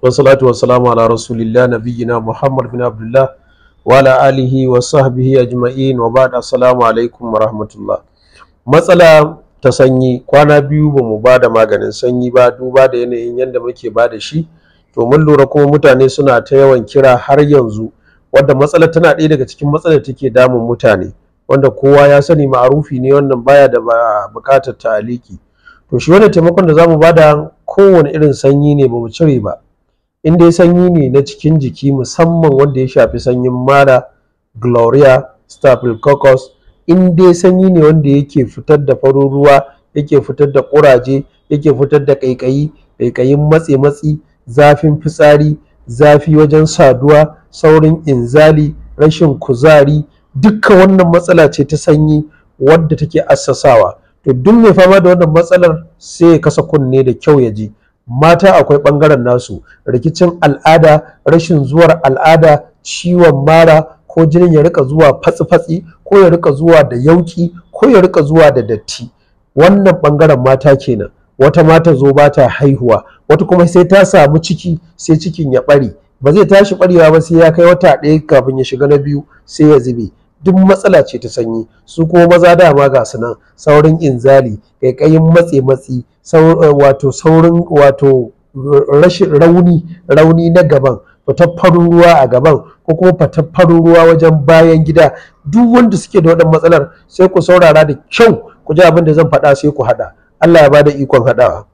Wassalatu wassalamu ala rasulillah nabiyyina Muhammad bin Abdullah wa ala alihi wa sahbihi ajma'in wa ba'd. Assalamu alaikum wa rahmatullah. Matsala ta sanyi, kwana biyu ba mu ba da maganin sanyi ba duba da yanayin yadda muke ba da shi, to mun lura kuma mutane suna ta yawan kira har yanzu, wadda matsalar tana ɗaya daga cikin matsalar take damun mutane, wanda kowa ya sani ma'arufi ne, wannan baya da buƙatar ta'aliki. To shi wannan taimakon da zamu bada kowane irin sanyi ne, ba mu cire ba. In dai sanyi ne na cikin jiki, musamman wanda ya shafi sanyin mara, gloria, staphylococcus, in dai sanyi ne wanda yake fitar da farin ruwa, yake fitar da ƙuraje, yake fitar da ƙaiƙayin matsi, zafin fitsari, zafi wajen saduwa, saurin inzali, rashin kuzari, dukkan wannan matsala ce ta sanyi wadda take assasawa. To duk mai fama da wannan matsalar sai ya kasa kunne da kyau ya ji. Mata akwai ɓangaren nasu, rikicin al'ada, rashin zuwar al'ada, ciwon mara, ko jinin ya rika zuwa fatsi-fatsi, ko ya rika zuwa da yauki, ko ya rika zuwa da datti. Wannan ɓangaren mata kenan. Wata mata zo ba ta haihuwa, wata kuma sai ta samu ciki sai cikin ya ɓare, ba zai tashi ɓarewa ba sai ya kai wata ɗaya kafin ya shiga na biyu sai ya zube. Duk matsala ce ta sanyi. Su kuma maza dama ga su nan, saurin inzali, ƙaiƙayin matsi, saurin rashin rauni na gaban, fitar farin ruwa a gaban, ko kuma fitar farin ruwa wajen bayan gida. Duk wanda suke da wannan matsalar sai ku saurara da kyau ku ji abin da zan faɗa sai ku haɗa. Allah ya bada ikon haɗawa.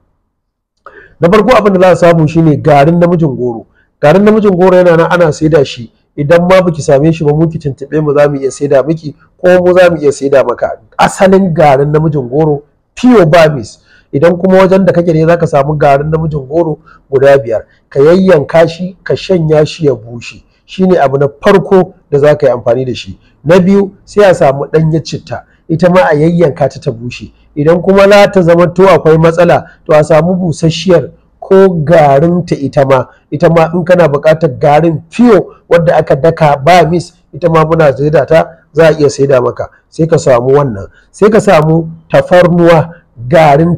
Na farko abin da za a samu shine garin namijin goro. Garin namijin goro yana nan ana saida shi. Idan ma baki same shi ba, mu ki tuntuɓe mu, za mu iya saida miki, ko mu za mu iya saida maka asalin garin namijin goro pure bamis. Idan kuma wajen da kake ne zaka samu garin namijin goro guda 5, ka yayyanka shi, ka shanya shi ya bushe, shine abu na farko da zaka yi amfani da shi. Na biyu sai a samu ɗanyar citta, ita ma a yayyanka ta bushe. Idan kuma za ta zama to akwai matsala, to a samu busasshiyar ko garin ta ita ma in kana buƙatar garin fiyo wadda aka daka ba mis, ita ma muna saida ta, za a iya saida maka. Sai ka samu wannan, sai ka samu tafarnuwa, garin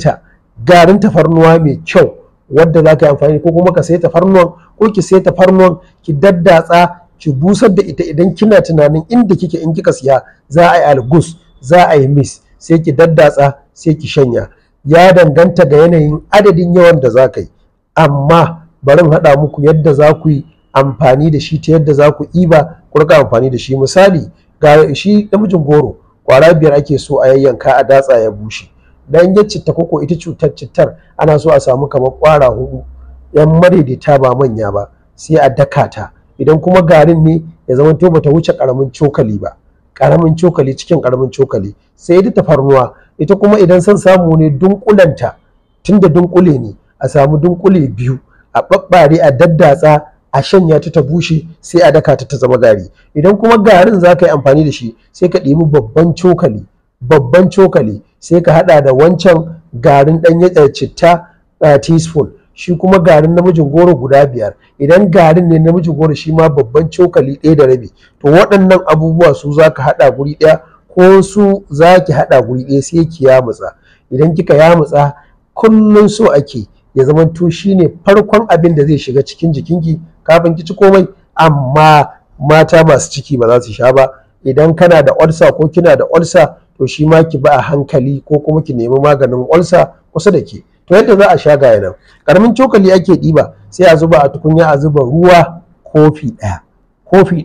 tafarnuwa mai kyau wadda za ka yi amfani, ko kuma ka sai tafarnuwan, ko ki sai tafarnuwan ki daddatsa ki busar da ita. Idan kina tunanin inda kike in kika siya za a yi algus, za a yi mis, sai ki daddatsa sai ki shanya. Ya danganta ga yanayin adadin yawan da za ka yi, amma bari haɗa muku yadda za ku yi amfani da shi, ta yadda za ku iba ku rika amfani da shi. Misali, ga shi namijin goro kwara 5 ake so a yayyanka a datsa ya bushe. Dan ya citta, koko ita cittar ana so a samu kamar kwara 4 yan madaidaita, ba manya ba, sai a daka ta. Idan kuma garin ne ya zama to bata wuce karamin cokali ba, karamin cokali cikin karamin cokali. Sai ita tafarnuwa, ita kuma idan son samu ne dunkulanta, tunda dunkule ne, a samu dunkule 2 a babbare, a daddatsa, a shanya ta bushe, sai a daka ta zama gari. Idan kuma garin za ka yi amfani da shi, sai ka ɗibi babban cokali sai ka hada da wancan garin ɗanyen citta teaspoon, shi kuma garin namijin goro guda 5. Idan garin ne namijin goro, shi ma babban cokali 1.5. to waɗannan abubuwa su za ka hada guri ɗaya, ko su za ki hada guri ɗaya, sai ki yamutsa. Idan kika yamutsa, kullum so ake ya zama to shine farkon abin da zai shiga cikin jikinki kafin ki ci komai. Amma mata masu ciki ba za su sha ba. Idan kana da ulcer ko kina da ulcer, to shi ma ki ba a hankali, ko kuma ki nemi maganin ulcer kusa da ke. To yadda za a sha ga nan, karamin cokali ake ɗiba, sai a zuba a tukunya, a zuba ruwa kofi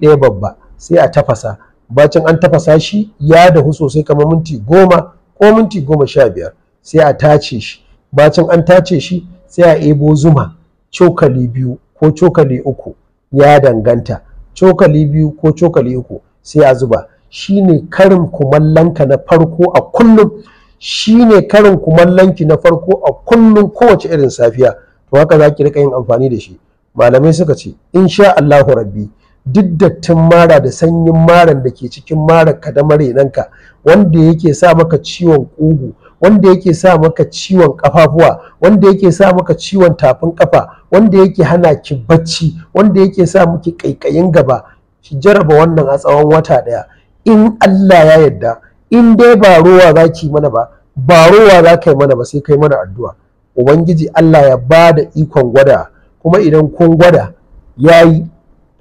ɗaya babba, sai a tafasa. Bacin an tafasa shi ya dahu sosai, kamar minti 10 ko minti 15, sai a tace shi. Bacin an tace shi, sai a ebo zuma cokali 2 ko cokali 3, ya danganta, cokali 2 ko cokali 3 sai a zuba. Shine karin kumallonka na farko a kullum, shine karin kumallonki na farko a kullum, kowace irin safiya. To haka za ki rika yin amfani da shi. Malamai suka ce insha Allahu rabbi, duk dattin mara da sanyin maran da ke cikin marar ka da marenanka, wanda yake sa maka ciwon ƙugu, wanda yake sa maka ciwon kafafuwa, wanda yake sa maka ciwon tafin kafa, wanda yake hana ki bacci, wanda yake sa miki ƙaiƙayin gaba, ki jaraba wannan a tsawon wata 1. In Allah ya yarda, in dai ba rowa za ki mana ba, ba rowa za ka yi mana ba, sai kai mana addu'a. Ubangiji Allah ya ba da ikon gwada, kuma idan kun gwada yayi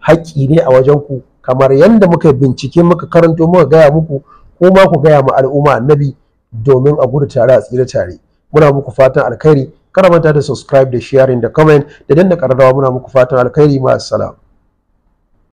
haƙƙi ne a wajen ku, kamar yadda muka bincike muka karanto muka gaya muku, kuma ku gaya ma al'umma annabi domin a gudu tare a tsira tare. Muna muku fatan alkhairi. Kada manta da subscribe da sharing da comment da danna ƙararrawa. Muna muku fatan alkhairi. Ma assalam.